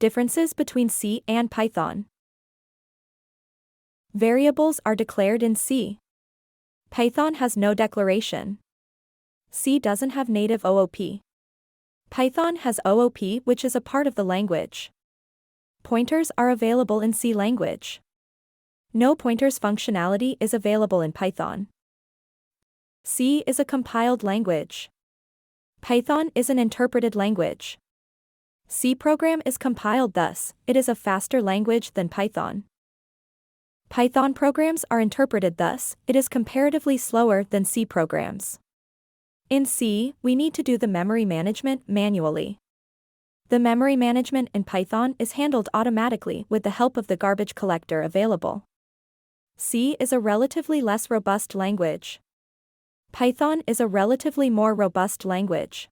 Differences between C and Python. Variables are declared in C. Python has no declaration. C doesn't have native OOP. Python has OOP, which is a part of the language. Pointers are available in C language. No pointers functionality is available in Python. C is a compiled language. Python is an interpreted language. C program is compiled, thus, it is a faster language than Python. Python programs are interpreted, thus, it is comparatively slower than C programs. In C, we need to do the memory management manually. The memory management in Python is handled automatically with the help of the garbage collector available. C is a relatively less robust language. Python is a relatively more robust language.